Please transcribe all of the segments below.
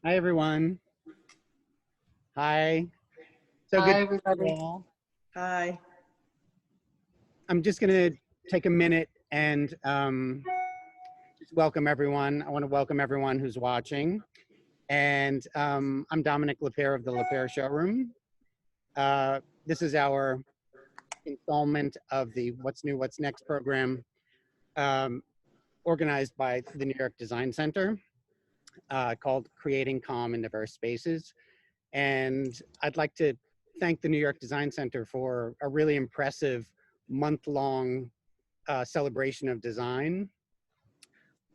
Hi, everyone. Hi. So good Hi, to see you everybody. all. Hi. I'm just going to take a minute and just welcome everyone. I want to welcome everyone who's watching. And I'm Dominic Lapierre of the Lapierre Showroom. This is our installment of the What's New, What's Next program, organized by the New York Design Center, called Creating Calm and Diverse Spaces. And I'd like to thank the New York Design Center for a really impressive month-long celebration of design.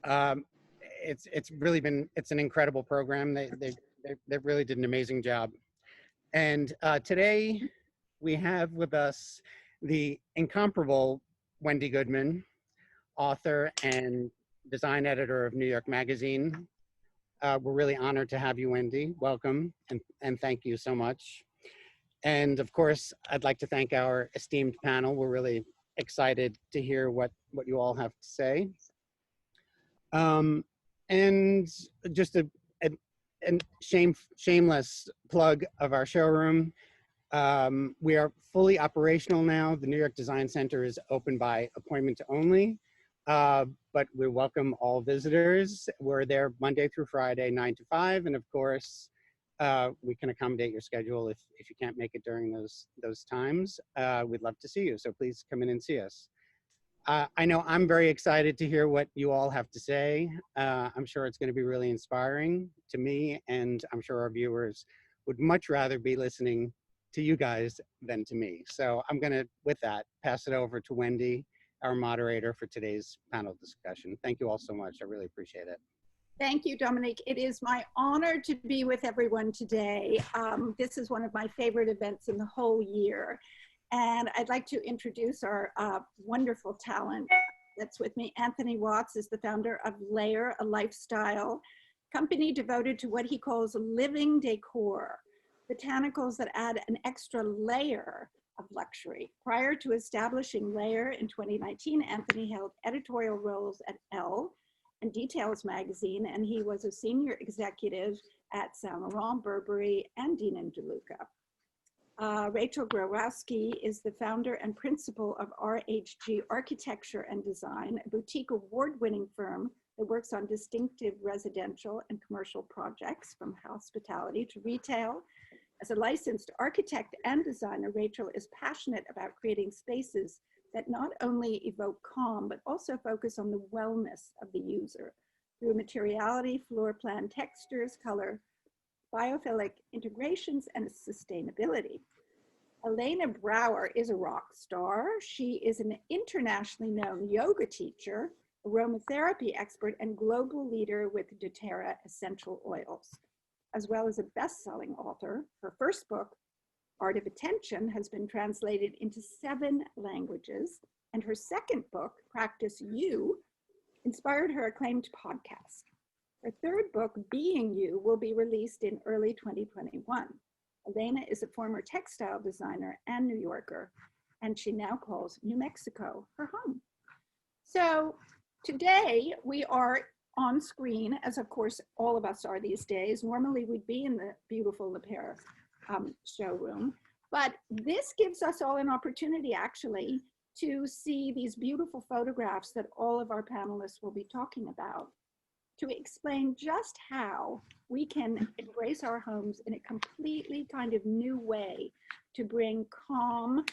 Um, it's really been, it's an incredible program. They really did an amazing job. And today we have with us the incomparable Wendy Goodman, author and design editor of New York Magazine. We're really honored to have you, Wendy. Welcome, and thank you so much. And of course, I'd like to thank our esteemed panel. We're really excited to hear what you all have to say. And just a shameless plug of our showroom. We are fully operational now. The New York Design Center is open by appointment only, but we welcome all visitors. We're there Monday through Friday, 9 to 5. And of course, we can accommodate your schedule if you can't make it during those times. We'd love to see you, so please come in and see us. I know I'm very excited to hear what you all have to say. I'm sure it's going to be really inspiring to me, and I'm sure our viewers would much rather be listening to you guys than to me. So I'm going to, with that, pass it over to Wendy, our moderator for today's panel discussion. Thank you all so much. I really appreciate it. Thank you, Dominique. It is my honor to be with everyone today. This is one of my favorite events in the whole year. And I'd like to introduce our wonderful talent that's with me. Anthony Watts is the founder of Layer, a lifestyle company devoted to what he calls living decor, botanicals that add an extra layer of luxury. Prior to establishing Layer in 2019, Anthony held editorial roles at Elle and Details magazine, and he was a senior executive at Saint Laurent, Burberry, and Dean & DeLuca. Rachael Grochowski is the founder and principal of RHG Architecture and Design, a boutique award-winning firm that works on distinctive residential and commercial projects from hospitality to retail. As a licensed architect and designer, Rachael is passionate about creating spaces that not only evoke calm, but also focus on the wellness of the user through materiality, floor plan textures, color, biophilic integrations, and sustainability. Elena Brower is a rock star. She is an internationally known yoga teacher, aromatherapy expert, and global leader with doTerra essential oils, as well as a best-selling author. Her first book, Art of Attention, has been translated into 7 languages, and her second book, Practice You, inspired her acclaimed podcast. Her third book, Being You, will be released in early 2021. Elena is a former textile designer and New Yorker, and she now calls New Mexico her home. So today we are on screen, as of course all of us are these days. Normally we'd be in the beautiful Lapierre showroom, but this gives us all an opportunity actually to see these beautiful photographs that all of our panelists will be talking about, to explain just how we can embrace our homes in a completely kind of new way to bring calm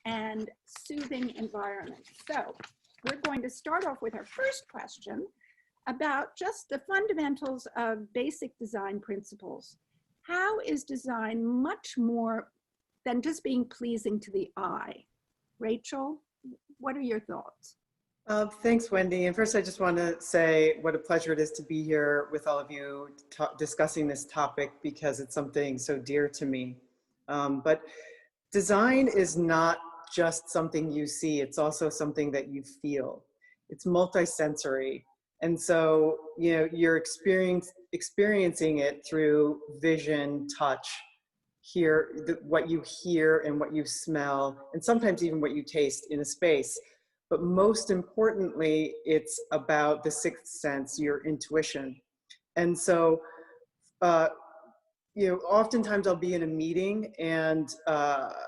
and soothing environments. So we're going to start off with our first question about just the fundamentals of basic design principles. How is design much more than just being pleasing to the eye? Rachael, what are your thoughts? Thanks, Wendy. And first, I just want to say what a pleasure it is to be here with all of you discussing this topic, because it's something so dear to me. But design is not just something you see, it's also something that you feel. It's multisensory. And so, you know, you're experiencing it through vision, touch, what you hear and what you smell, and sometimes even what you taste in a space. But most importantly, it's about the sixth sense, your intuition. And so oftentimes I'll be in a meeting and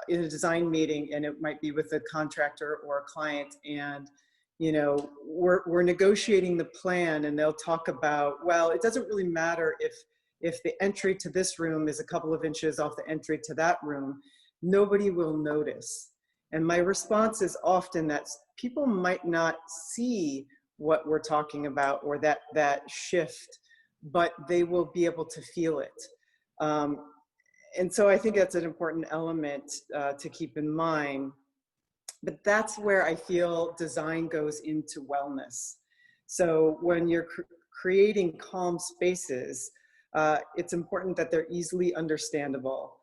in a design meeting, and it might be with a contractor or a client, and we're negotiating the plan, and they'll talk about, well, it doesn't really matter if the entry to this room is a couple of inches off the entry to that room, nobody will notice. And my response is often that people might not see what we're talking about or that shift, but they will be able to feel it. And so I think that's an important element to keep in mind. But that's where I feel design goes into wellness. So when you're creating calm spaces, it's important that they're easily understandable,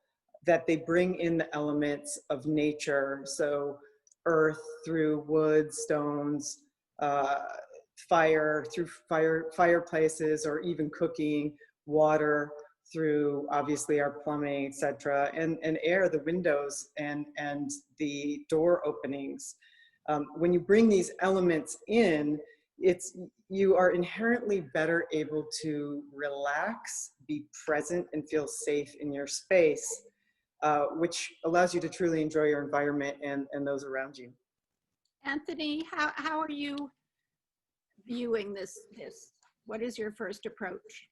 that they bring in the elements of nature. So earth through wood, stones, fire through fireplaces, or even cooking, water through obviously our plumbing, etc., and air, the windows and the door openings. When you bring these elements in, you are inherently better able to relax, be present, and feel safe in your space, which allows you to truly enjoy your environment and those around you. Anthony, how are you viewing this? What is your first approach?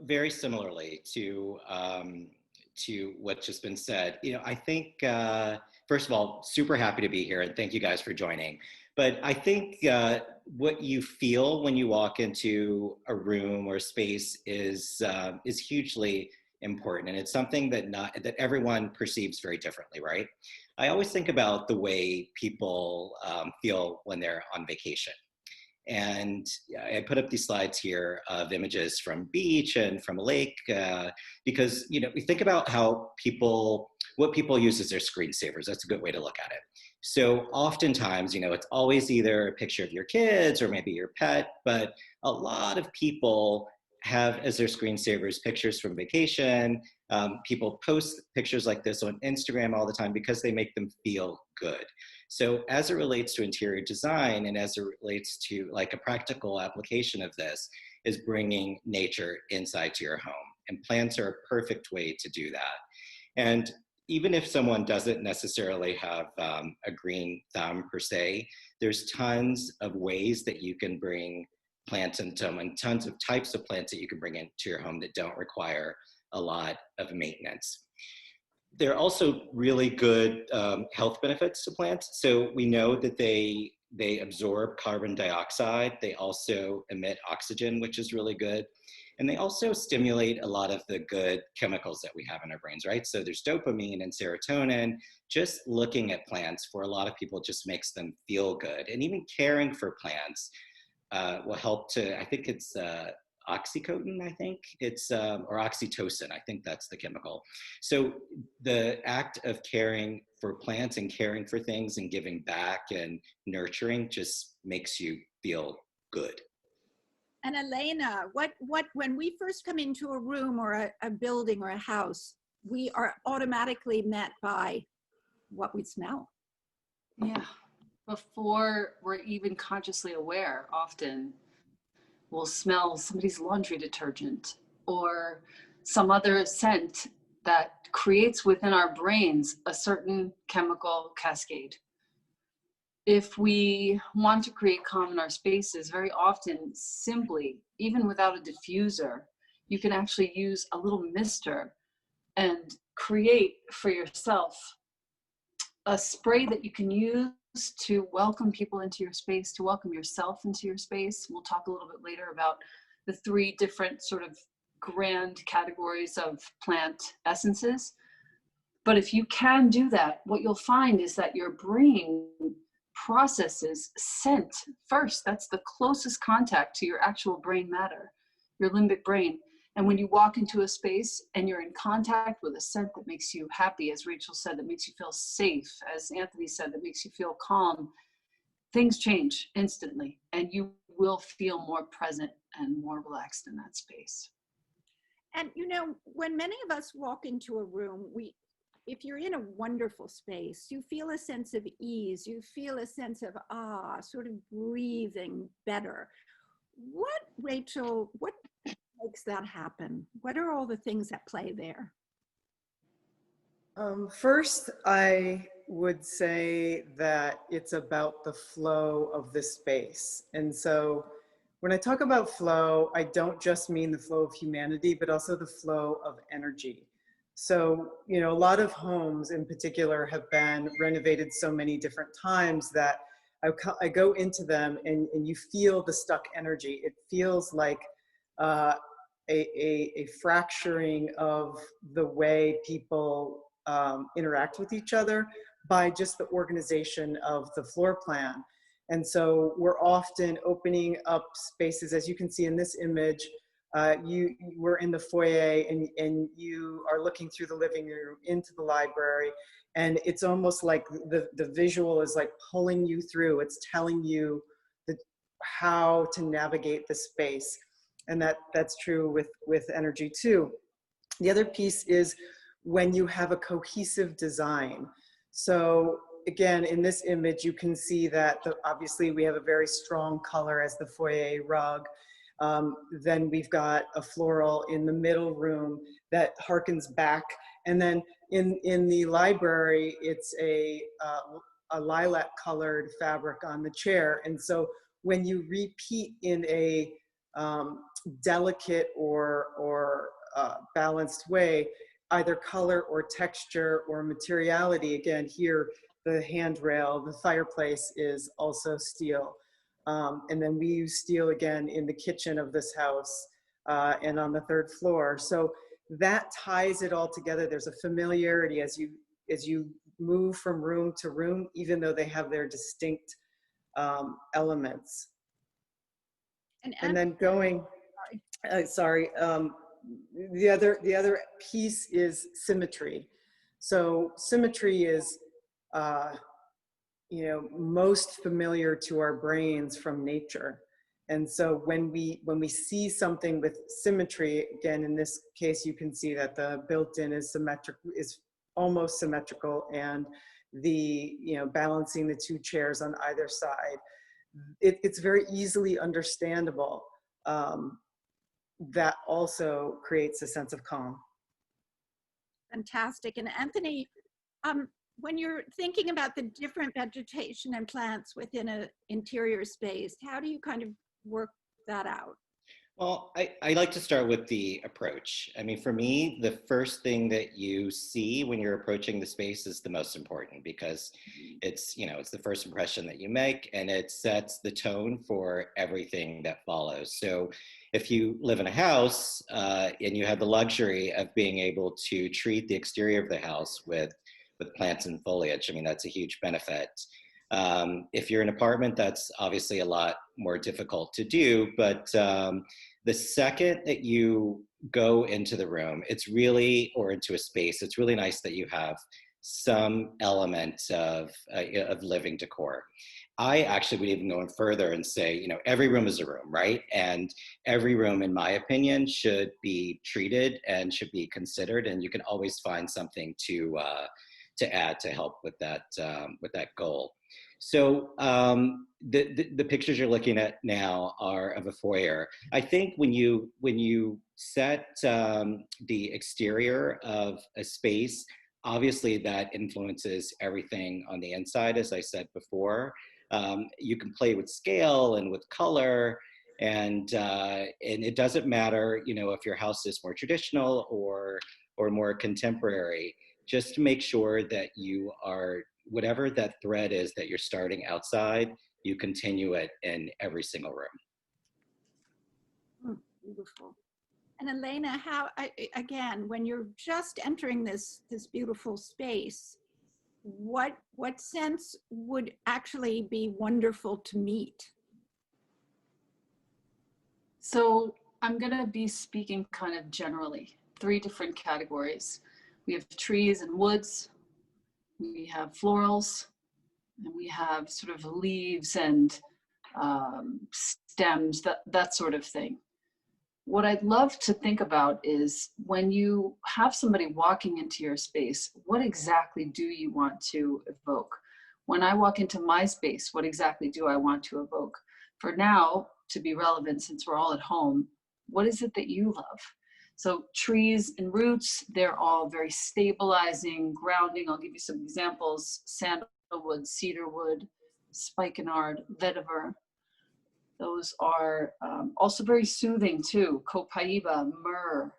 Very similarly to what's just been said. I think, first of all, super happy to be here, and thank you guys for joining. But I think what you feel when you walk into a room or space is hugely important, and it's something that everyone perceives very differently, right? I always think about the way people feel when they're on vacation. And I put up these slides here of images from beach and from a lake, because, we think about what people use as their screensavers. That's a good way to look at it. So oftentimes, it's always either a picture of your kids or maybe your pet, but a lot of people have as their screensavers pictures from vacation. People post pictures like this on Instagram all the time because they make them feel good. So as it relates to interior design, and as it relates to like a practical application of this, is bringing nature inside to your home. And plants are a perfect way to do that. And even if someone doesn't necessarily have a green thumb per se, there's tons of ways that you can bring plants into them, and tons of types of plants that you can bring into your home that don't require a lot of maintenance. There are also really good health benefits to plants. So we know that they absorb carbon dioxide. They also emit oxygen, which is really good. And they also stimulate a lot of the good chemicals that we have in our brains, right? So there's dopamine and serotonin. Just looking at plants for a lot of people just makes them feel good. And even caring for plants will help to, I think it's oxycodone, I think it's, or oxytocin, I think that's the chemical. So the act of caring for plants and caring for things and giving back and nurturing just makes you feel good. And Elena, when we first come into a room or a building or a house, we are automatically met by what we smell. Yeah, before we're even consciously aware, often we'll smell somebody's laundry detergent or some other scent that creates within our brains a certain chemical cascade. If we want to create calm in our spaces, very often, simply, even without a diffuser, you can actually use a little mister and create for yourself a spray that you can use to welcome people into your space, to welcome yourself into your space. We'll talk a little bit later about the 3 different sort of grand categories of plant essences. But if you can do that, what you'll find is that your brain processes scent first. That's the closest contact to your actual brain matter, your limbic brain. And when you walk into a space and you're in contact with a scent that makes you happy, as Rachel said, that makes you feel safe, as Anthony said, that makes you feel calm, things change instantly, and you will feel more present and more relaxed in that space. And when many of us walk into a room, if you're in a wonderful space, you feel a sense of ease, you feel a sense of sort of breathing better. Rachel, what makes that happen? What are all the things at play there? First, I would say that it's about the flow of the space. And so when I talk about flow, I don't just mean the flow of humanity, but also the flow of energy. So, you know, a lot of homes in particular have been renovated so many different times that I go into them and you feel the stuck energy. It feels like a fracturing of the way people interact with each other by just the organization of the floor plan. And so we're often opening up spaces, as you can see in this image. We're in the foyer and you are looking through the living room into the library, and it's almost like the visual is like pulling you through. It's telling you how to navigate the space, and that's true with energy too. The other piece is when you have a cohesive design. So again, in this image, you can see that obviously we have a very strong color as the foyer rug. Then we've got a floral in the middle room that harkens back. And then in the library, it's a lilac colored fabric on the chair. And so when you repeat in a delicate or balanced way, either color or texture or materiality, again, here, the handrail, the fireplace is also steel. And then we use steel again in the kitchen of this house and on the third floor. So that ties it all together. There's a familiarity as you move from room to room, even though they have their distinct elements. And then going, the other piece is symmetry. So symmetry is, you know, most familiar to our brains from nature. And so when we see something with symmetry, again, in this case, you can see that the built-in is almost symmetrical, and the, you know, balancing the two chairs on either side, it's very easily understandable. That also creates a sense of calm. Fantastic. And Anthony, when you're thinking about the different vegetation and plants within an interior space, how do you kind of work that out? Well, I like to start with the approach. I mean, for me, the first thing that you see when you're approaching the space is the most important, because it's, you know, it's the first impression that you make, and it sets the tone for everything that follows. So if you live in a house and you have the luxury of being able to treat the exterior of the house with plants and foliage, I mean, that's a huge benefit. If you're in an apartment, that's obviously a lot more difficult to do, but the second that you go into the room, or into a space, it's really nice that you have some element of living decor. I actually would even go in further and say, you know, every room is a room, right? And every room, in my opinion, should be treated and should be considered, and you can always find something to add to help with that goal. So the pictures you're looking at now are of a foyer. I think when you set the exterior of a space, obviously that influences everything on the inside, as I said before. You can play with scale and with color, and it doesn't matter, you know, if your house is more traditional or more contemporary. Just to make sure that you are, whatever that thread is that you're starting outside, you continue it in every single room. Beautiful. And Elena, how, again, when you're just entering this beautiful space, what sense would actually be wonderful to meet? So I'm going to be speaking kind of generally, 3 different categories. We have trees and woods, we have florals, and we have sort of leaves and stems, that sort of thing. What I'd love to think about is, when you have somebody walking into your space, what exactly do you want to evoke? When I walk into my space, what exactly do I want to evoke? For now, to be relevant, since we're all at home, What is it that you love? So trees and roots, they're all very stabilizing, grounding. I'll give you some examples: sandalwood, cedarwood, spikenard, vetiver. Those are also very soothing too. Copaiba, myrrh,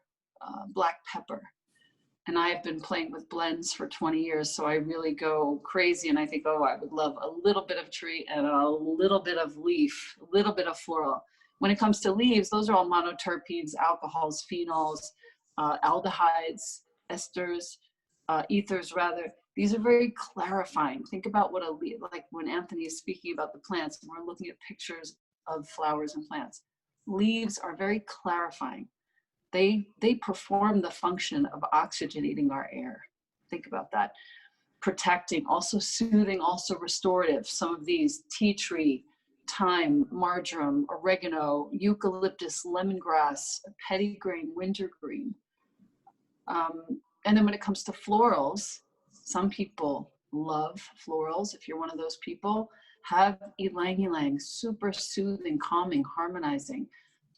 black pepper. And I've been playing with blends for 20 years, so I really go crazy and I think, oh, I would love a little bit of tree and a little bit of leaf, a little bit of floral. When it comes to leaves, those are all monoterpenes, alcohols, phenols, aldehydes, esters, ethers rather. These are very clarifying. Think about what a leaf, like when Anthony is speaking about the plants, and we're looking at pictures of flowers and plants. Leaves are very clarifying. They perform the function of oxygenating our air. Think about that. Protecting, also soothing, also restorative. Some of these: tea tree, thyme, marjoram, oregano, eucalyptus, lemongrass, petitgrain, wintergreen. And then when it comes to florals, some people love florals. If you're one of those people, have ylang ylang, super soothing, calming, harmonizing.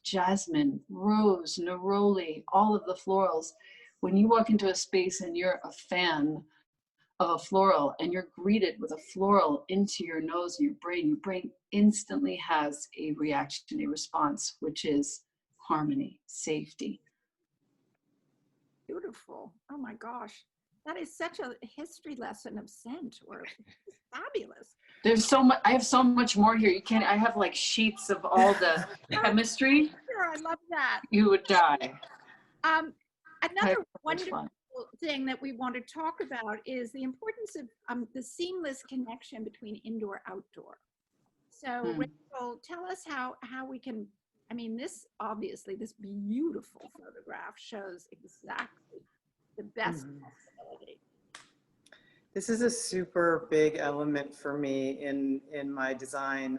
Jasmine, rose, neroli, all of the florals. When you walk into a space and you're a fan of a floral and you're greeted with a floral into your nose and your brain instantly has a reaction, a response, which is harmony, safety. Beautiful. Oh my gosh. That is such a history lesson of scent. Or fabulous. There's so much. I have so much more here. You can't. I have like sheets of all the chemistry. Sure, I love that. You would die. Another wonderful thing that we want to talk about is the importance of the seamless connection between indoor outdoor. So Rachael, tell us how we can. I mean, this beautiful photograph shows exactly the best possibility. This is a super big element for me in my design.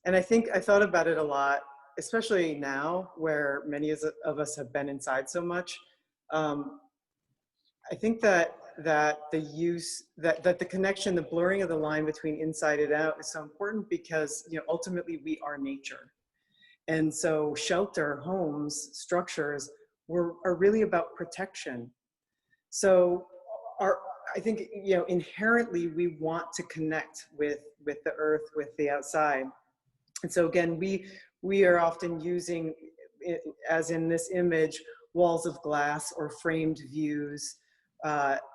And I think I thought about it a lot, especially now where many of us have been inside so much. I think that the connection, the blurring of the line between inside and out is so important because, you know, ultimately we are nature. And so shelter, homes, structures are really about protection. So I think, you know, inherently we want to connect with the earth, with the outside. And so again, we are often using, as in this image, walls of glass or framed views.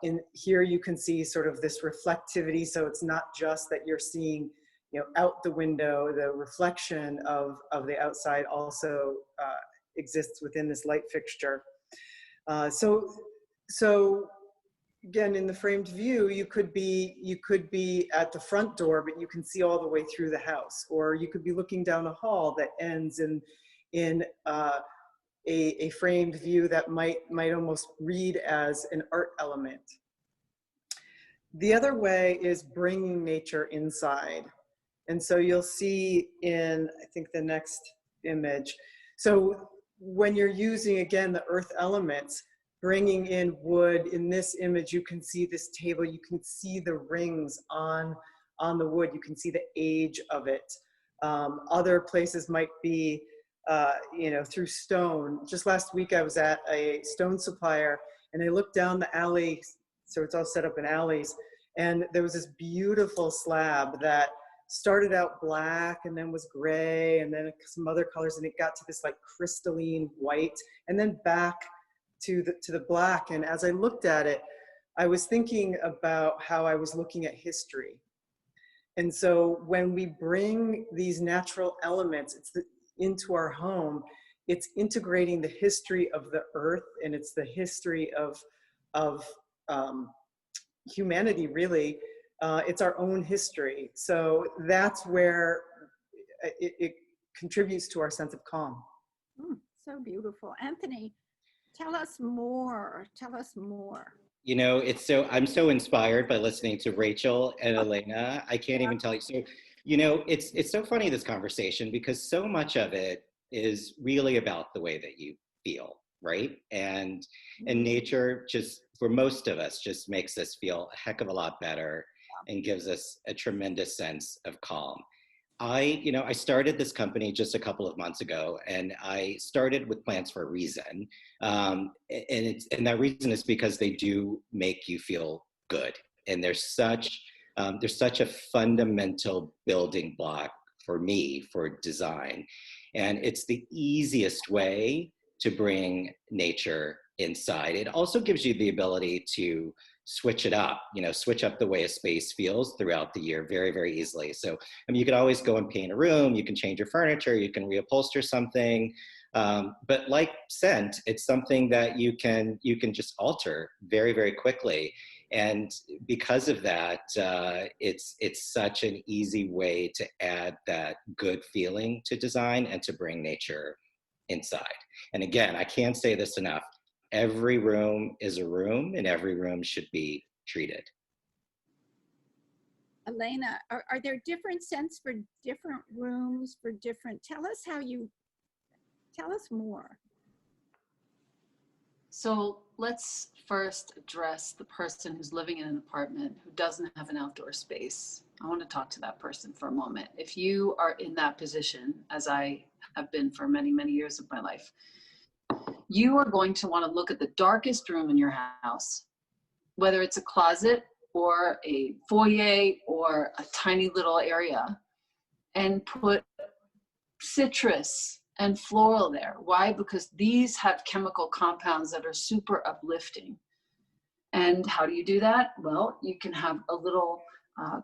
In here you can see sort of this reflectivity. So it's not just that you're seeing, you know, out the window, the reflection of the outside also exists within this light fixture. So again, in the framed view, you could be at the front door, but you can see all the way through the house, or you could be looking down a hall that ends in a framed view that might almost read as an art element. The other way is bringing nature inside. And so you'll see in, I think, the next image. So when you're using, again, the earth elements, bringing in wood, in this image, you can see this table, you can see the rings on the wood, you can see the age of it. Other places might be, you know, through stone. Just last week I was at a stone supplier and I looked down the alley, so it's all set up in alleys, and there was this beautiful slab that started out black and then was gray and then some other colors, and it got to this like crystalline white and then back to the black. And as I looked at it, I was thinking about how I was looking at history. And so when we bring these natural elements into our home, it's integrating the history of the earth, and it's the history of humanity, really. It's our own history. So that's where it contributes to our sense of calm. So beautiful. Anthony, tell us more. Tell us more. You know, I'm so inspired by listening to Rachael and Elena. I can't even tell you. So, you know, it's so funny, this conversation, because so much of it is really about the way that you feel, right? And nature, just for most of us, just makes us feel a heck of a lot better and gives us a tremendous sense of calm. I started this company just a couple of months ago, and I started with plants for a reason. And that reason is because they do make you feel good. And there's such a fundamental building block for me for design. And it's the easiest way to bring nature inside. It also gives you the ability to switch it up, switch up the way a space feels throughout the year very, very easily. So, I mean, you could always go and paint a room, you can change your furniture, you can reupholster something. But like scent, it's something that you can just alter very, very quickly. And because of that, it's such an easy way to add that good feeling to design and to bring nature inside. And again, I can't say this enough. Every room is a room, and every room should be treated. Elena, are there different scents for different rooms, for different, tell us more. So let's first address the person who's living in an apartment who doesn't have an outdoor space. I want to talk to that person for a moment. If you are in that position, as I have been for many, many years of my life, you are going to want to look at the darkest room in your house, whether it's a closet or a foyer or a tiny little area, and put citrus and floral there. Why? Because these have chemical compounds that are super uplifting. And how do you do that? Well, you can have a little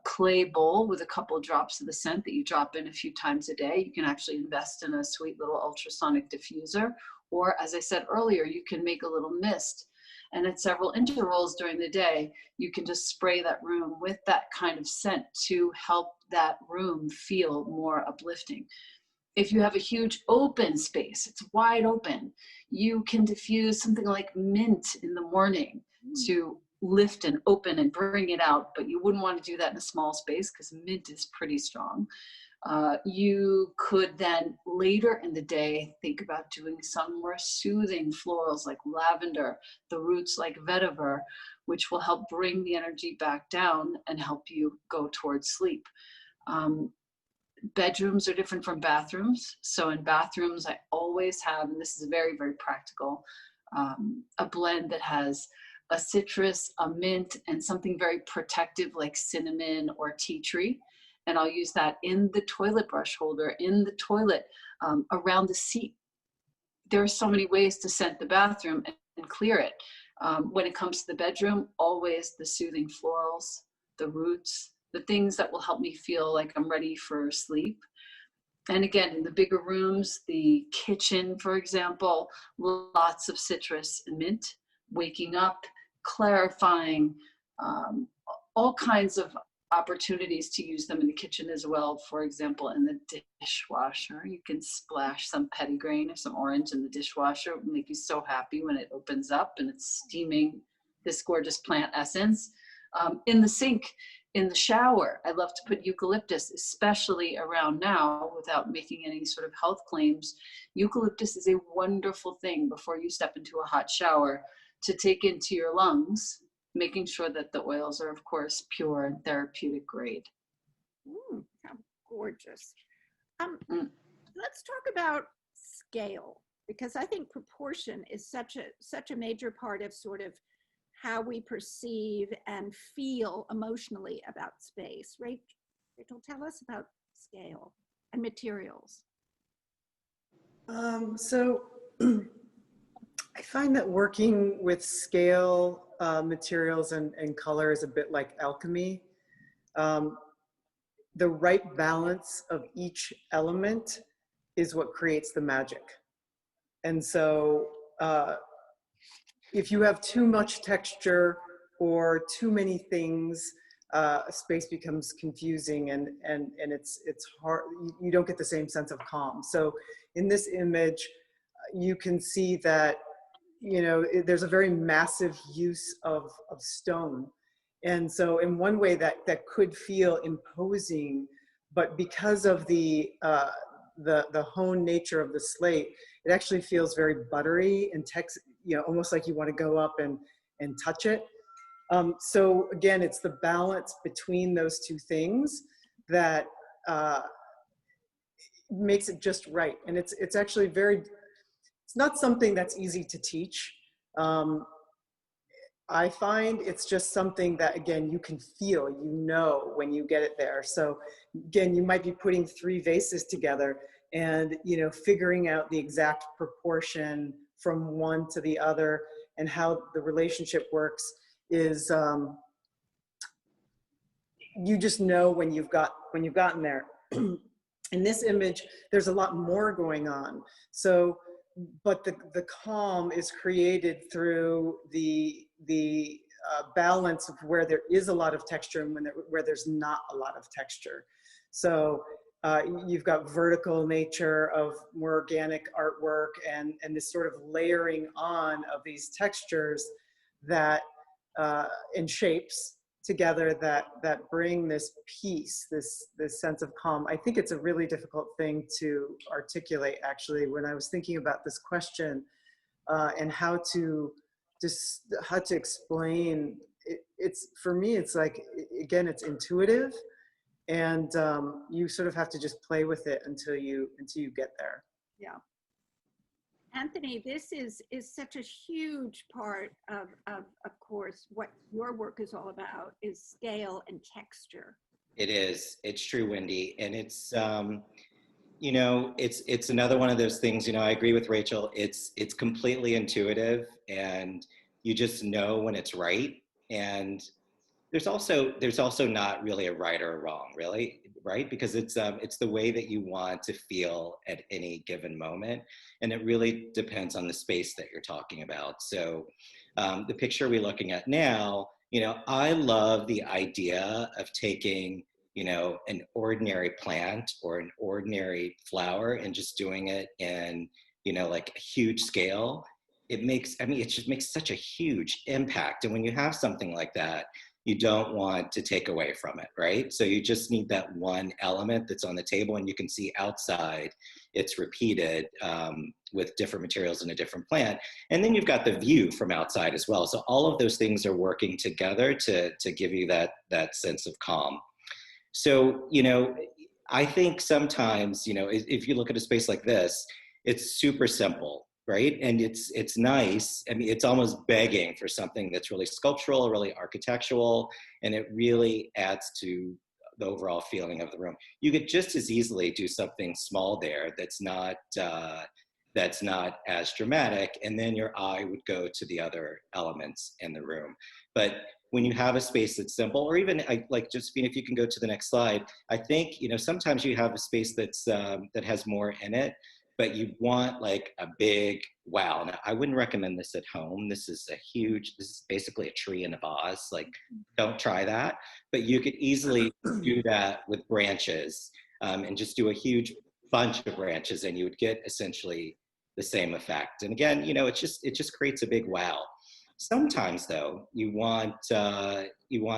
clay bowl with a couple of drops of the scent that you drop in a few times a day. You can actually invest in a sweet little ultrasonic diffuser. Or, as I said earlier, you can make a little mist. And at several intervals during the day, you can just spray that room with that kind of scent to help that room feel more uplifting. If you have a huge open space, it's wide open, you can diffuse something like mint in the morning to lift and open and bring it out, but you wouldn't want to do that in a small space because mint is pretty strong. You could then later in the day think about doing some more soothing florals like lavender, the roots like vetiver, which will help bring the energy back down and help you go towards sleep. Bedrooms are different from bathrooms. So in bathrooms, I always have, and this is very, very practical, a blend that has a citrus, a mint, and something very protective like cinnamon or tea tree. And I'll use that in the toilet brush holder, in the toilet, around the seat. There are so many ways to scent the bathroom and clear it. When it comes to the bedroom, always the soothing florals, the roots, the things that will help me feel like I'm ready for sleep. And again, in the bigger rooms, the kitchen, for example, lots of citrus and mint, waking up, clarifying, all kinds of opportunities to use them in the kitchen as well. For example, in the dishwasher, you can splash some petitgrain or some orange in the dishwasher. It will make you so happy when it opens up and it's steaming this gorgeous plant essence. In the sink, in the shower, I love to put eucalyptus, especially around now, without making any sort of health claims. Eucalyptus is a wonderful thing before you step into a hot shower to take into your lungs, making sure that the oils are, of course, pure and therapeutic grade. How gorgeous. Let's talk about scale, because I think proportion is such a major part of sort of how we perceive and feel emotionally about space. Rachael, tell us about scale and materials. So I find that working with scale materials and color is a bit like alchemy. The right balance of each element is what creates the magic. And so if you have too much texture or too many things, a space becomes confusing and it's hard. You don't get the same sense of calm. So in this image, you can see that, there's a very massive use of stone. And so in one way that could feel imposing, but because of the honed nature of the slate, it actually feels very buttery and almost like you want to go up and touch it. So again, it's the balance between those two things that makes it just right. And it's actually it's not something that's easy to teach. I find it's just something that, again, you can feel, when you get it there. So again, you might be putting 3 vases together and, figuring out the exact proportion from one to the other and how the relationship works is, you just know when you've gotten there. In this image, there's a lot more going on. So, but the calm is created through the balance of where there is a lot of texture and where there's not a lot of texture. So you've got vertical nature of more organic artwork and this sort of layering on of these textures that and shapes together that bring this peace, this sense of calm. I think it's a really difficult thing to articulate, actually, when I was thinking about this question and how to explain it. It's, for me, it's like, again, it's intuitive, and you sort of have to just play with it until you get there. Yeah. Anthony, this is such a huge part of course, what your work is all about is scale and texture. It is. It's true, Wendy. And it's, it's another one of those things, I agree with Rachel. It's completely intuitive, and you just know when it's right. And there's also not really a right or a wrong, really, right? Because it's the way that you want to feel at any given moment. And it really depends on the space that you're talking about. So the picture we're looking at now, I love the idea of taking, an ordinary plant or an ordinary flower and just doing it in, like a huge scale. It just makes such a huge impact. And when you have something like that, you don't want to take away from it, right? So you just need that one element that's on the table, and you can see outside it's repeated with different materials in a different plant. And then you've got the view from outside as well. So all of those things are working together to give you that sense of calm. So, I think sometimes, if you look at a space like this, it's super simple, right? And it's nice. I mean, it's almost begging for something that's really sculptural, really architectural, and it really adds to the overall feeling of the room. You could just as easily do something small there that's not as dramatic, and then your eye would go to the other elements in the room. But when you have a space that's simple, or even like Josephine, if you can go to the next slide, I think, sometimes you have a space that's that has more in it, but you want like a big wow. Now, I wouldn't recommend this at home. This is basically a tree in a vase. Like, don't try that. But you could easily do that with branches and just do a huge bunch of branches, and you would get essentially the same effect. And again, it just creates a big wow. Sometimes though, you want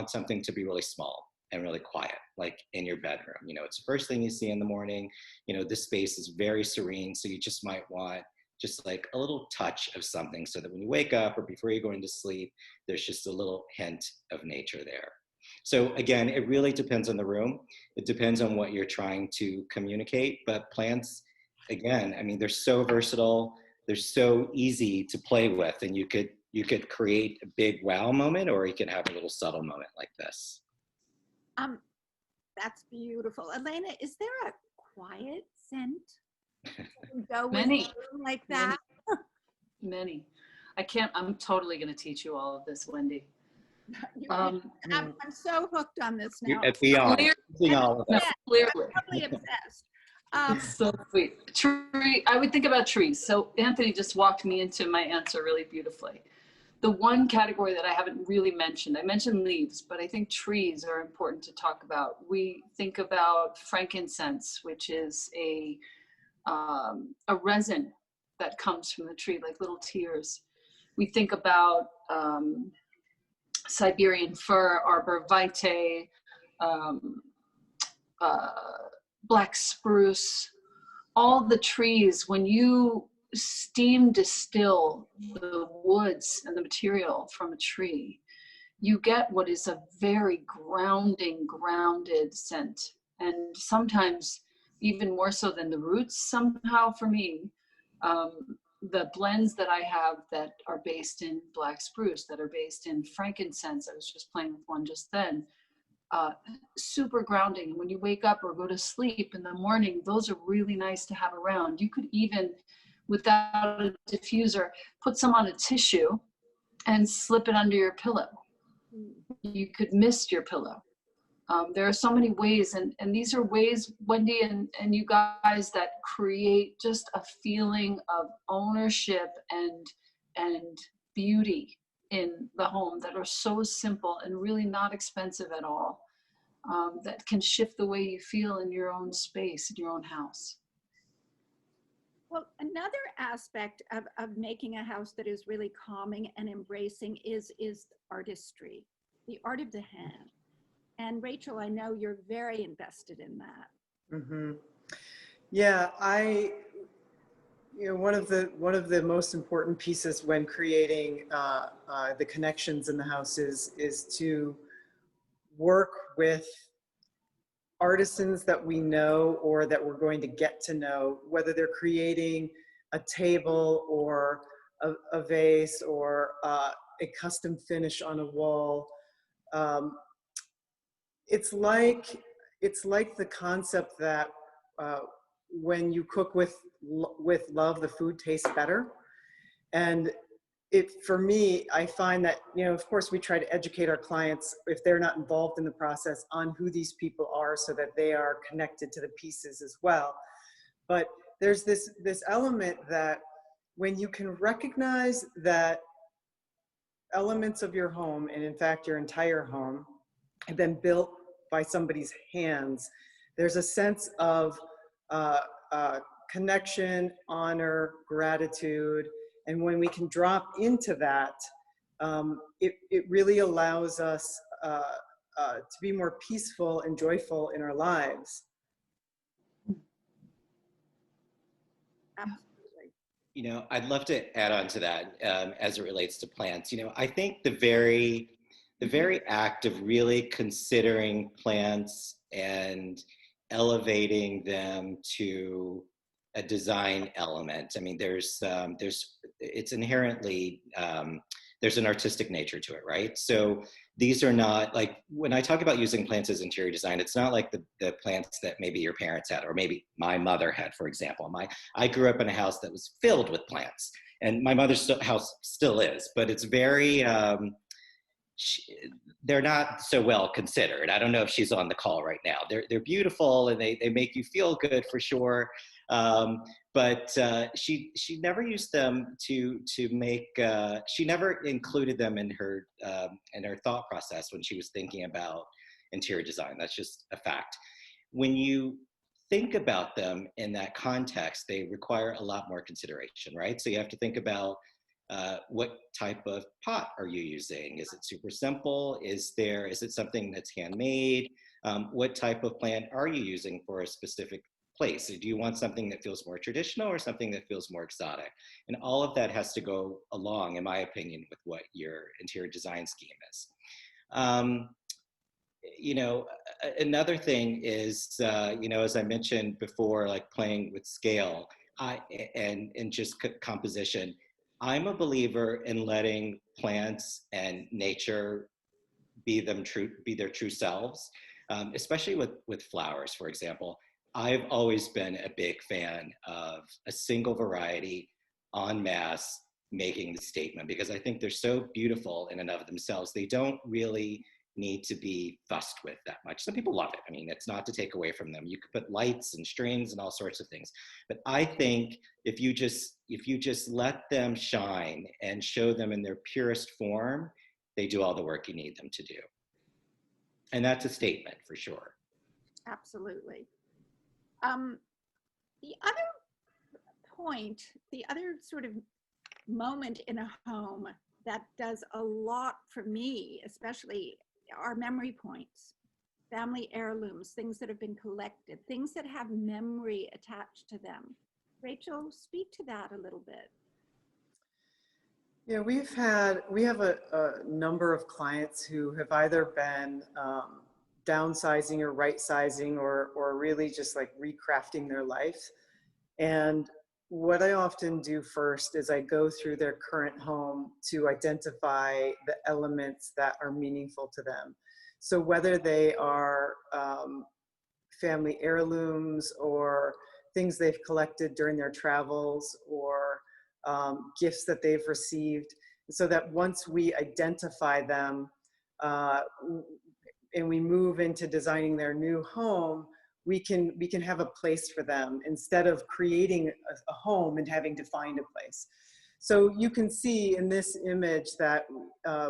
something to be really small and really quiet, like in your bedroom. It's the first thing you see in the morning. This space is very serene, so you just might want just like a little touch of something, so that when you wake up or before you're going to sleep, there's just a little hint of nature there. So again, it really depends on the room. It depends on what you're trying to communicate. But plants, again, I mean, they're so versatile. They're so easy to play with, and you could create a big wow moment, or you can have a little subtle moment like this. That's beautiful. Elena, is there a quiet scent go with Many like that? Many. I'm totally going to teach you all of this, Wendy. I'm so hooked on this now. Clearly. I'm totally obsessed. So sweet. I would think about trees. So Anthony just walked me into my answer really beautifully. The one category that I haven't really mentioned, I mentioned leaves, but I think trees are important to talk about. We think about frankincense, which is a resin that comes from the tree, like little tears. We think about Siberian fir, arbor vitae, black spruce, all the trees. When you steam distill the woods and the material from a tree, you get what is a very grounded scent. And sometimes, even more so than the roots somehow for me. The blends that I have that are based in black spruce, that are based in frankincense, I was just playing with one just then, super grounding. When you wake up or go to sleep in the morning, those are really nice to have around. You could even, without a diffuser, put some on a tissue and slip it under your pillow. You could mist your pillow. There are so many ways, and these are ways, Wendy and you guys, that create just a feeling of ownership and beauty in the home, that are so simple and really not expensive at all, that can shift the way you feel in your own space, in your own house. Well, another aspect of making a house that is really calming and embracing is artistry, the art of the hand. And Rachel, I know you're very invested in that. Mm-hmm. Yeah, one of the most important pieces when creating the connections in the house is to work with artisans that we know or that we're going to get to know, whether they're creating a table or a vase or a custom finish on a wall. It's like the concept that when you cook with love, the food tastes better. And for me, I find that, of course, we try to educate our clients, if they're not involved in the process, on who these people are so that they are connected to the pieces as well. But there's this element that when you can recognize that elements of your home, and in fact your entire home, have been built by somebody's hands, there's a sense of connection, honor, gratitude. And when we can drop into that, it really allows us to be more peaceful and joyful in our lives. Absolutely. I'd love to add on to that as it relates to plants. I think the very act of really considering plants and elevating them to a design element. I mean, it's inherently, there's an artistic nature to it, right? So these are not like, when I talk about using plants as interior design, it's not like the plants that maybe your parents had, or maybe my mother had, for example. I grew up in a house that was filled with plants, and my mother's house still is, but it's very, they're not so well considered. I don't know if she's on the call right now. They're beautiful, and they make you feel good for sure. But she never used them to make. She never included them in her thought process when she was thinking about interior design. That's just a fact. When you think about them in that context, they require a lot more consideration, right? So you have to think about what type of pot are you using? Is it super simple? Is it something that's handmade? What type of plant are you using for a specific place? Do you want something that feels more traditional or something that feels more exotic? And all of that has to go along, in my opinion, with what your interior design scheme is. Another thing is, as I mentioned before, like playing with scale and just composition. I'm a believer in letting plants and nature be their true selves, especially with flowers, for example. I've always been a big fan of a single variety en masse making the statement, because I think they're so beautiful in and of themselves. They don't really need to be fussed with that much. Some people love it. I mean, it's not to take away from them. You could put lights and strings and all sorts of things. But I think if you just let them shine and show them in their purest form, they do all the work you need them to do. And that's a statement for sure. Absolutely. The other point, the other sort of moment in a home that does a lot for me, especially, are memory points, family heirlooms, things that have been collected, things that have memory attached to them. Rachel, speak to that a little bit. Yeah, we have a number of clients who have either been downsizing or right sizing or really just like recrafting their life. And what I often do first is I go through their current home to identify the elements that are meaningful to them. So whether they are family heirlooms or things they've collected during their travels or gifts that they've received, so that once we identify them and we move into designing their new home, we can have a place for them instead of creating a home and having to find a place. So you can see in this image that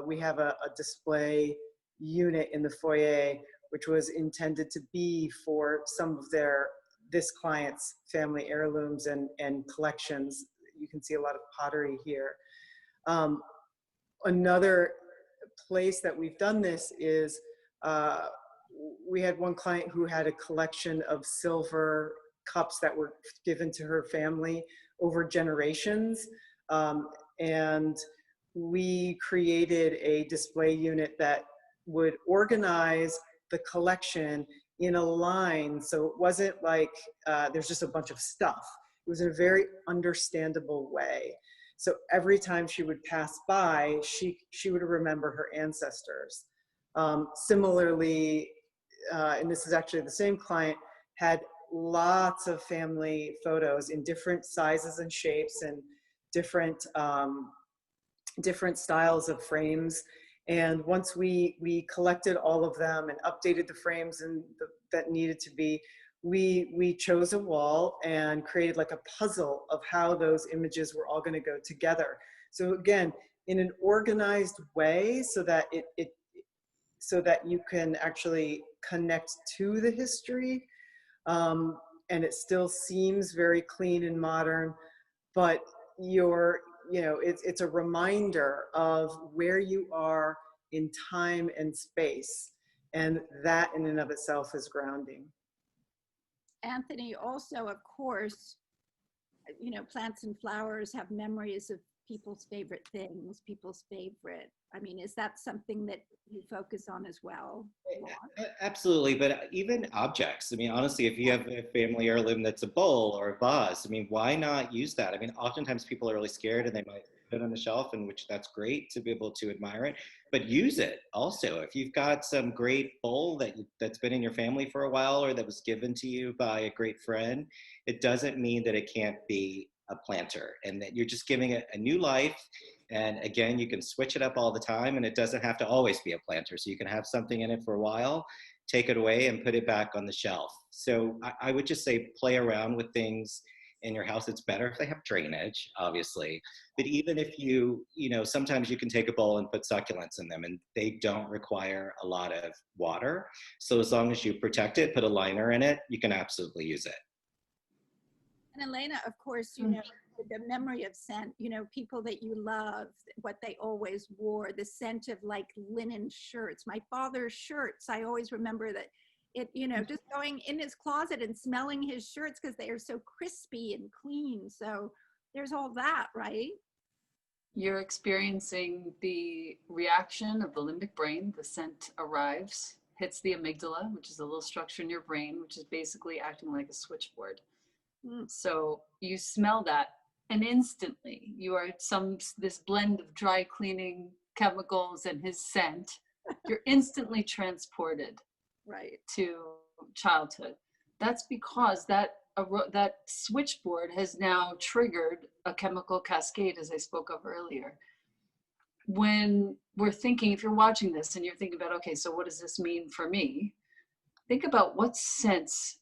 we have a display unit in the foyer, which was intended to be for some of this client's family heirlooms and collections. You can see a lot of pottery here. Another place that we've done this is we had one client who had a collection of silver cups that were given to her family over generations. And we created a display unit that would organize the collection in a line. So it wasn't like there's just a bunch of stuff. It was in a very understandable way. So every time she would pass by, she would remember her ancestors. Similarly, and this is actually the same client, had lots of family photos in different sizes and shapes and different styles of frames. And once we collected all of them and updated the frames that needed to be, we chose a wall and created like a puzzle of how those images were all going to go together. So again, in an organized way, so that so that you can actually connect to the history, and it still seems very clean and modern, but it's a reminder of where you are in time and space, and that in and of itself is grounding. Anthony, also, of course, plants and flowers have memories of people's favorite things, people's favorite. I mean, is that something that you focus on as well? Absolutely, but even objects. I mean, honestly, if you have a family heirloom that's a bowl or a vase, I mean, why not use that? I mean, oftentimes people are really scared and they might put it on the shelf, and which that's great to be able to admire it, but use it also. If you've got some great bowl that's been in your family for a while or that was given to you by a great friend, it doesn't mean that it can't be a planter and that you're just giving it a new life. And again, you can switch it up all the time, and it doesn't have to always be a planter. So you can have something in it for a while, take it away and put it back on the shelf. So I would just say play around with things in your house. It's better if they have drainage, obviously. But even if sometimes you can take a bowl and put succulents in them and they don't require a lot of water. So as long as you protect it, put a liner in it, you can absolutely use it. And Elena, of course, the memory of scent, people that you love, what they always wore, the scent of like linen shirts. My father's shirts, I always remember that just going in his closet and smelling his shirts because they are so crispy and clean. So there's all that, right? You're experiencing the reaction of the limbic brain. The scent arrives, hits the amygdala, which is a little structure in your brain, which is basically acting like a switchboard. So you smell that, and instantly you are this blend of dry cleaning chemicals and his scent. You're instantly transported right to childhood. That's because that switchboard has now triggered a chemical cascade, as I spoke of earlier. When we're thinking, if you're watching this and you're thinking about, okay, so what does this mean for me? Think about what scents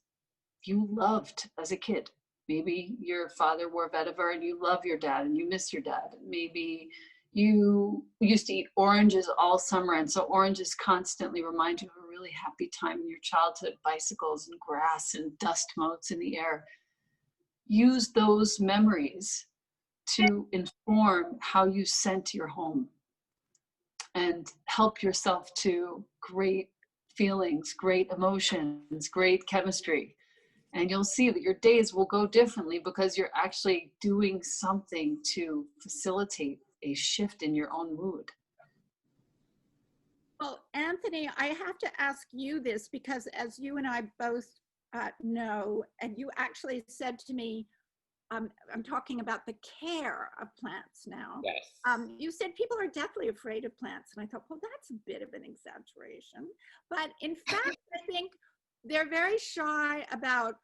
you loved as a kid. Maybe your father wore vetiver and you love your dad and you miss your dad. Maybe you used to eat oranges all summer, and so oranges constantly remind you of a really happy time in your childhood, bicycles and grass and dust motes in the air. Use those memories to inform how you scent your home and help yourself to great feelings, great emotions, great chemistry. And you'll see that your days will go differently because you're actually doing something to facilitate a shift in your own mood. Well, Anthony, I have to ask you this because as you and I both know, and you actually said to me, I'm talking about the care of plants now. Yes. You said people are deathly afraid of plants. And I thought, well, that's a bit of an exaggeration. But in fact, I think they're very shy about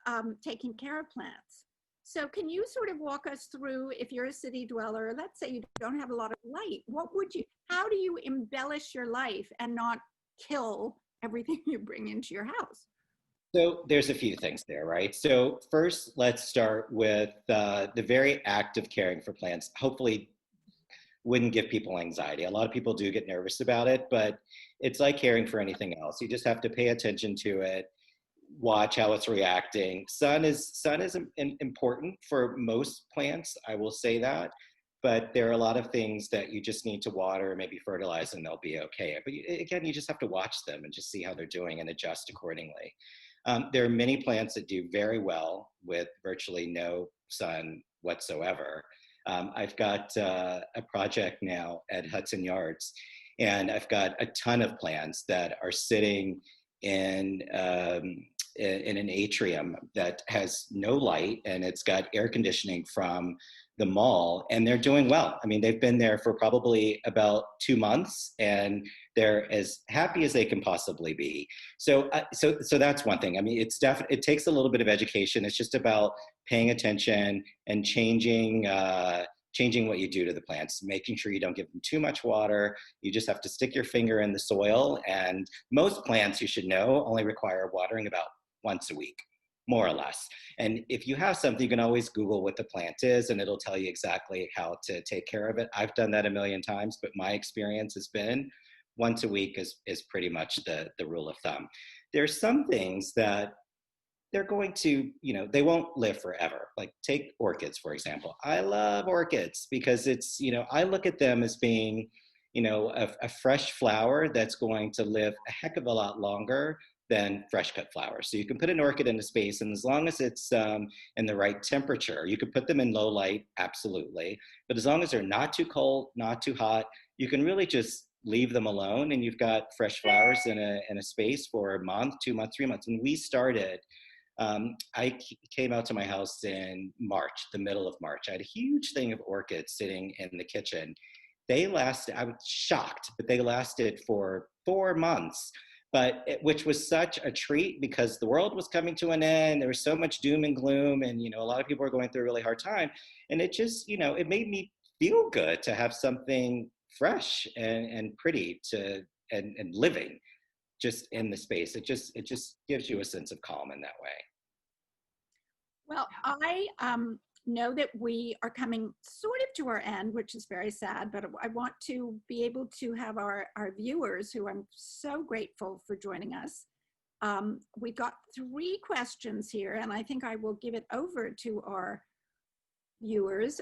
taking care of plants. So can you sort of walk us through, if you're a city dweller, let's say you don't have a lot of light, how do you embellish your life and not kill everything you bring into your house? So there's a few things there, right? So first, let's start with the very act of caring for plants. Hopefully wouldn't give people anxiety. A lot of people do get nervous about it, but it's like caring for anything else. You just have to pay attention to it, watch how it's reacting. Sun is important for most plants, I will say that, but there are a lot of things that you just need to water, maybe fertilize, and they'll be okay. But again, you just have to watch them and just see how they're doing and adjust accordingly. There are many plants that do very well with virtually no sun whatsoever. I've got a project now at Hudson Yards, and I've got a ton of plants that are sitting in an atrium that has no light, and it's got air conditioning from the mall, and they're doing well. I mean, they've been there for probably about 2 months, and they're as happy as they can possibly be. So that's one thing. I mean, it takes a little bit of education. It's just about paying attention and changing what you do to the plants, making sure you don't give them too much water. You just have to stick your finger in the soil, and most plants, you should know, only require watering about once a week, more or less. And if you have something, you can always Google what the plant is, and it'll tell you exactly how to take care of it. I've done that a million times, but my experience has been once a week is pretty much the rule of thumb. There's some things that they're going to, they won't live forever. Like take orchids, for example. I love orchids because it's, I look at them as being, a fresh flower that's going to live a heck of a lot longer than fresh cut flowers. So you can put an orchid in a space, and as long as it's in the right temperature, you could put them in low light, absolutely. But as long as they're not too cold, not too hot, you can really just leave them alone, and you've got fresh flowers in a space for a month, 2 months, 3 months. And we started, I came out to my house in March, the middle of March. I had a huge thing of orchids sitting in the kitchen. They lasted, I was shocked, but they lasted for 4 months. Which was such a treat because the world was coming to an end. There was so much doom and gloom, and a lot of people were going through a really hard time. And it just, it made me feel good to have something fresh and pretty and living just in the space. It just gives you a sense of calm in that way. Well, I know that we are coming sort of to our end, which is very sad, but I want to be able to have our viewers, who I'm so grateful for joining us. We've got 3 questions here, and I think I will give it over to our viewers.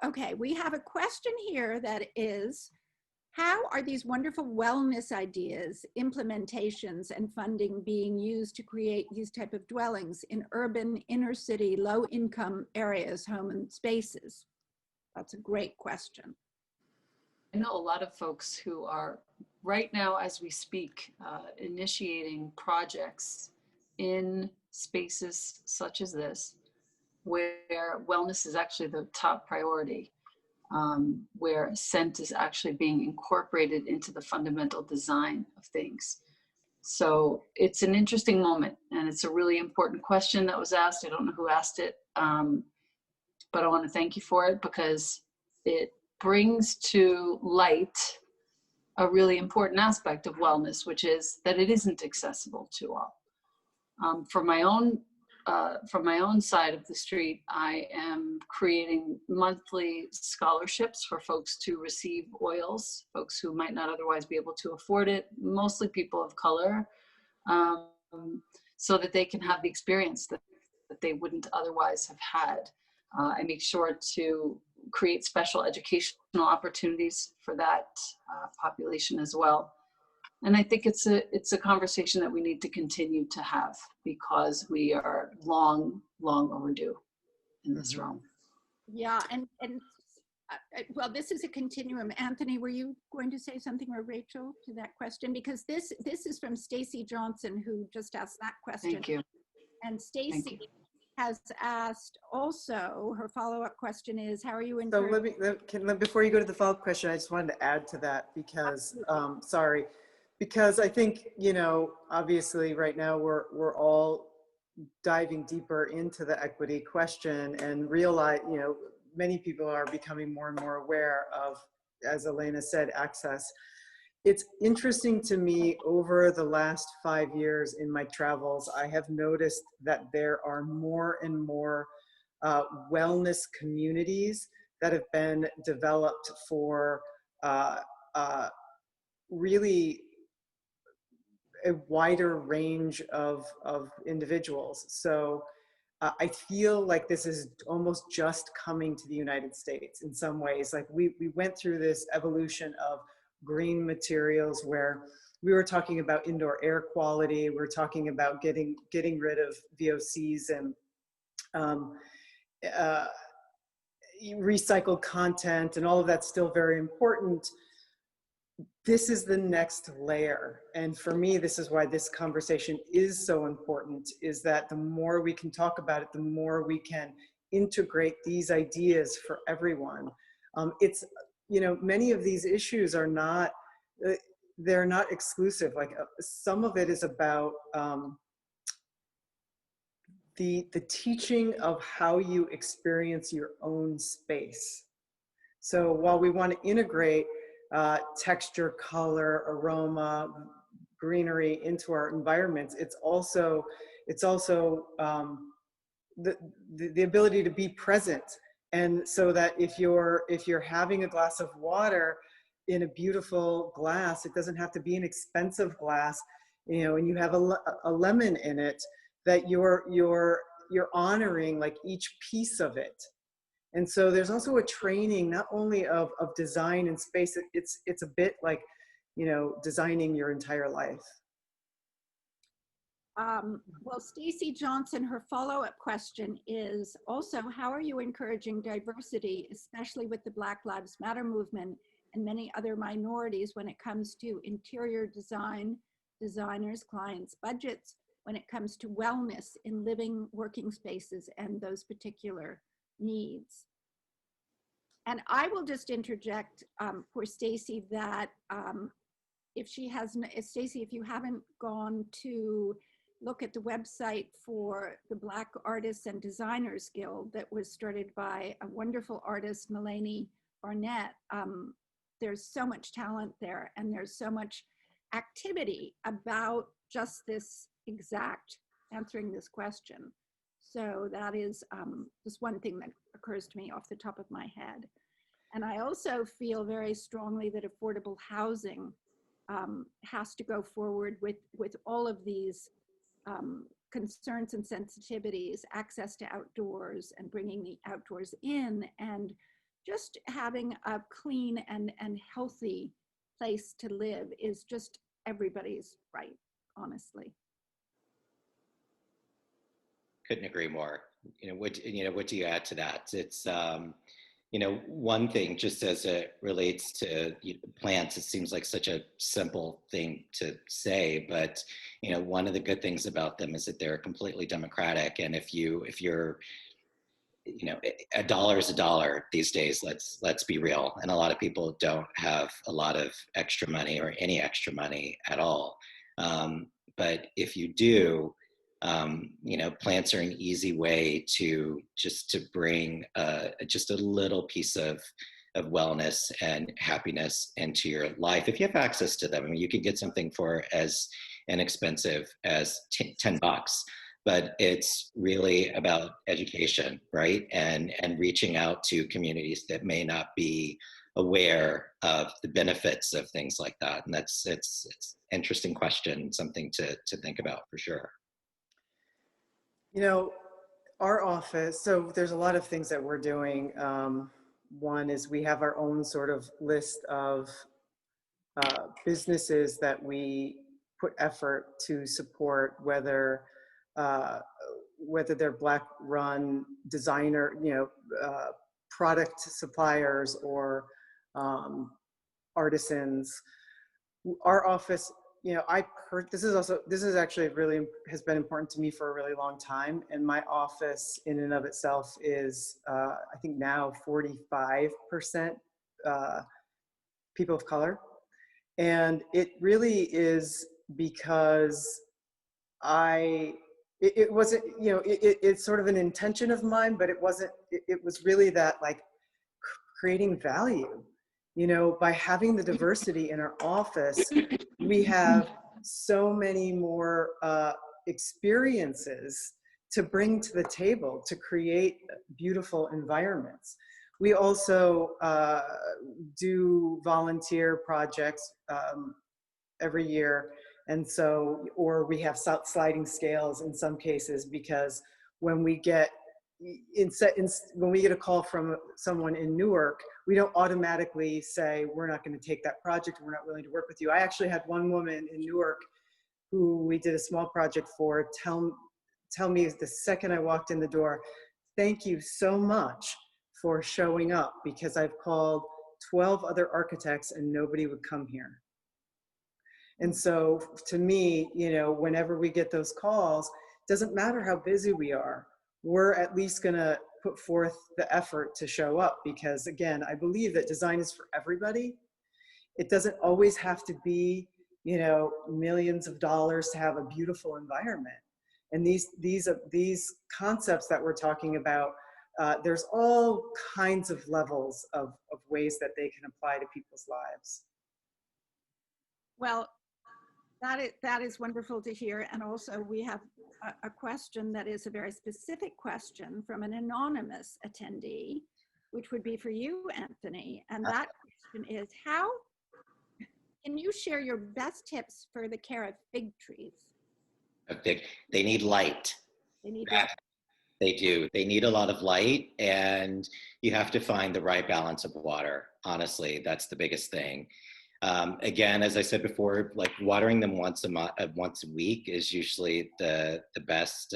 Okay, we have a question here that is, how are these wonderful wellness ideas, implementations, and funding being used to create these type of dwellings in urban, inner city, low-income areas, home and spaces? That's a great question. I know a lot of folks who are right now, as we speak, initiating projects in spaces such as this, where wellness is actually the top priority. Where scent is actually being incorporated into the fundamental design of things. So it's an interesting moment, and it's a really important question that was asked. I don't know who asked it, but I want to thank you for it because it brings to light a really important aspect of wellness, which is that it isn't accessible to all. From my own side of the street, I am creating monthly scholarships for folks to receive oils, folks who might not otherwise be able to afford it, mostly people of color, so that they can have the experience that they wouldn't otherwise have had. I make sure to create special educational opportunities for that population as well. And I think it's a conversation that we need to continue to have because we are long overdue in this realm. Yeah, and well, this is a continuum. Anthony, were you going to say something, or Rachel, to that question? Because this is from Stacy Johnson, who just asked that question. Thank you. And Stacy has asked also, her follow-up question is, how are you So encouraging? before you go to the follow-up question, I just wanted to add to that because, sorry, because I think, you know, obviously right now we're all diving deeper into the equity question and realize, you know, many people are becoming more and more aware of, as Elena said, access. It's interesting to me, over the last 5 years in my travels, I have noticed that there are more and more wellness communities that have been developed for really a wider range of individuals. So I feel like this is almost just coming to the United States in some ways. Like we went through this evolution of green materials where we were talking about indoor air quality, we're talking about getting rid of VOCs and recycled content, and all of that's still very important. This is the next layer. And for me, this is why this conversation is so important, is that the more we can talk about it, the more we can integrate these ideas for everyone. It's, you know, many of these issues are not, they're not exclusive. Like some of it is about the teaching of how you experience your own space. So while we want to integrate texture, color, aroma, greenery into our environments, it's also the ability to be present. And so that if you're having a glass of water in a beautiful glass, it doesn't have to be an expensive glass, you know, and you have a lemon in it, that you're honoring like each piece of it. And so there's also a training not only of design and space, it's a bit like, you know, designing your entire life. Well, Stacy Johnson, her follow-up question is also, how are you encouraging diversity, especially with the Black Lives Matter movement and many other minorities, when it comes to interior design, designers, clients, budgets, when it comes to wellness in living, working spaces, and those particular needs? And I will just interject for Stacy that Stacy, if you haven't gone to look at the website for the Black Artists and Designers Guild that was started by a wonderful artist, Melanie Barnett, there's so much talent there, and there's so much activity about just this exact answering this question. So that is just one thing that occurs to me off the top of my head. And I also feel very strongly that affordable housing has to go forward with all of these concerns and sensitivities, access to outdoors and bringing the outdoors in, and just having a clean and healthy place to live is just everybody's right, honestly. Couldn't agree more. What do you add to that? It's one thing, just as it relates to plants, it seems like such a simple thing to say, but one of the good things about them is that they're completely democratic. And if you're a dollar is a dollar these days, let's be real. And a lot of people don't have a lot of extra money or any extra money at all. But if you do, plants are an easy way to bring just a little piece of wellness and happiness into your life if you have access to them. I mean, you can get something for as inexpensive as $10, but it's really about education, right? And reaching out to communities that may not be aware of the benefits of things like that. And it's an interesting question, something to think about for sure. Our office, so there's a lot of things that we're doing. One is we have our own sort of list of businesses that we put effort to support, whether they're Black run designer, product suppliers or artisans. Our office, you know, this is actually really has been important to me for a really long time. And my office in and of itself is, I think now 45% people of color. And it really is because it wasn't, you know, it's sort of an intention of mine, but it wasn't, it was really that like creating value. You know, by having the diversity in our office, we have so many more experiences to bring to the table to create beautiful environments. We also do volunteer projects every year. And so, or we have sliding scales in some cases, because when we get when we get a call from someone in Newark, we don't automatically say, we're not going to take that project, we're not willing to work with you. I actually had one woman in Newark who we did a small project for tell me the second I walked in the door, thank you so much for showing up, because I've called 12 other architects and nobody would come here. And so to me, you know, whenever we get those calls, doesn't matter how busy we are, we're at least going to put forth the effort to show up, because again, I believe that design is for everybody. It doesn't always have to be, you know, millions of dollars to have a beautiful environment. And these concepts that we're talking about, there's all kinds of levels of ways that they can apply to people's lives. Well, that is wonderful to hear. And also we have a question that is a very specific question from an anonymous attendee, which would be for you, Anthony. And that question is, how can you share your best tips for the care of fig trees? They need light. They need light. They do. They need a lot of light, and you have to find the right balance of water. Honestly, that's the biggest thing. Again, as I said before, like watering them once a week is usually the best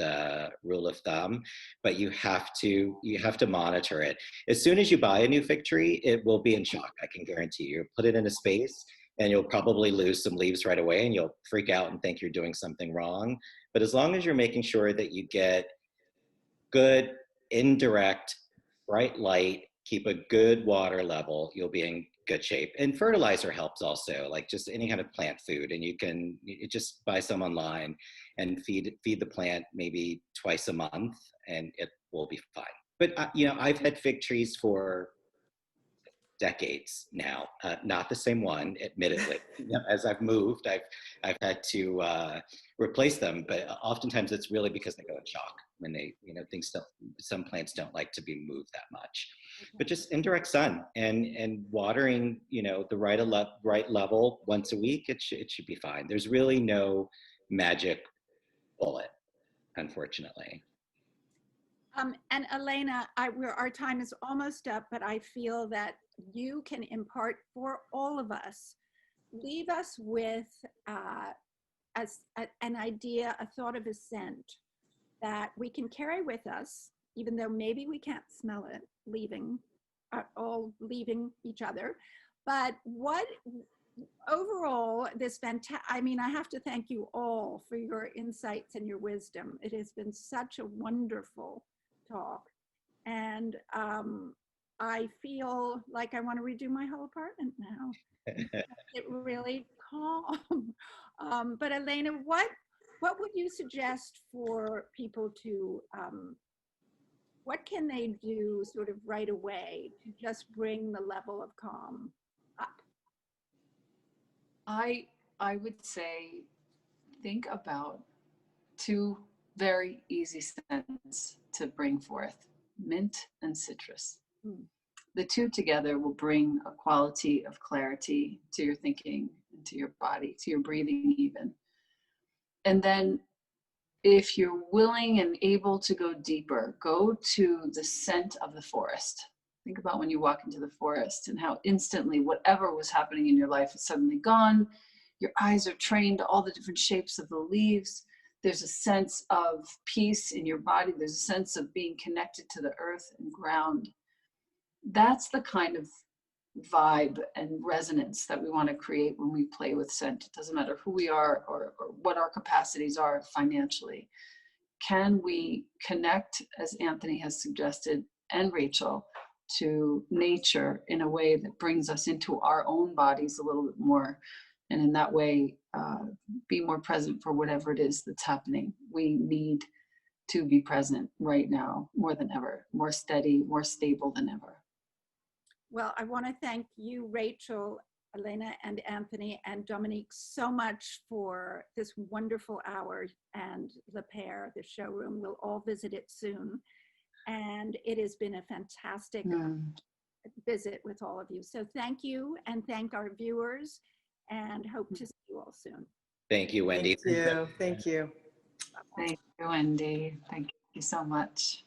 rule of thumb, but you have to monitor it. As soon as you buy a new fig tree, it will be in shock. I can guarantee you. Put it in a space and you'll probably lose some leaves right away, and you'll freak out and think you're doing something wrong. But as long as you're making sure that you get good, indirect, bright light, keep a good water level, you'll be in good shape. And fertilizer helps also, like just any kind of plant food. And you can just buy some online and feed the plant maybe twice a month, and it will be fine. But you know, I've had fig trees for decades now, not the same one, admittedly. You know, as I've moved, I've had to replace them, but oftentimes it's really because they go in shock when they, you know, some plants don't like to be moved that much. Okay. But just indirect sun and watering, you know, the right level once a week, it should be fine. There's really no magic bullet, unfortunately. And Elena, our time is almost up, but I feel that you can impart for all of us, leave us with an idea, a thought of a scent that we can carry with us, even though maybe we can't smell it leaving each other. But what overall, I mean, I have to thank you all for your insights and your wisdom. It has been such a wonderful talk. And I feel like I want to redo my whole apartment now. It really calm. But Elena, what would you suggest for people to, what can they do sort of right away to just bring the level of calm up? I would say, think about two very easy scents to bring forth: mint and citrus. The two together will bring a quality of clarity to your thinking, and to your body, to your breathing even. And then if you're willing and able to go deeper, go to the scent of the forest. Think about when you walk into the forest and how instantly whatever was happening in your life is suddenly gone. Your eyes are trained to all the different shapes of the leaves. There's a sense of peace in your body. There's a sense of being connected to the earth and ground. that's the kind of vibe and resonance that we want to create when we play with scent. It doesn't matter who we are or what our capacities are financially. Can we connect, as Anthony has suggested, and Rachel, to nature in a way that brings us into our own bodies a little bit more, and in that way be more present for whatever it is that's happening. We need to be present right now more than ever, more steady, more stable than ever. Well, I want to thank you, Rachel, Elena, and Anthony, and Dominique so much for this wonderful hour, and Le Pair, the showroom. We'll all visit it soon. And it has been a fantastic visit with all of you. So thank you, and thank our viewers, and hope to see you all soon. Thank you, Wendy. Thank you. Thank you. Thank you, Wendy. Thank you so much.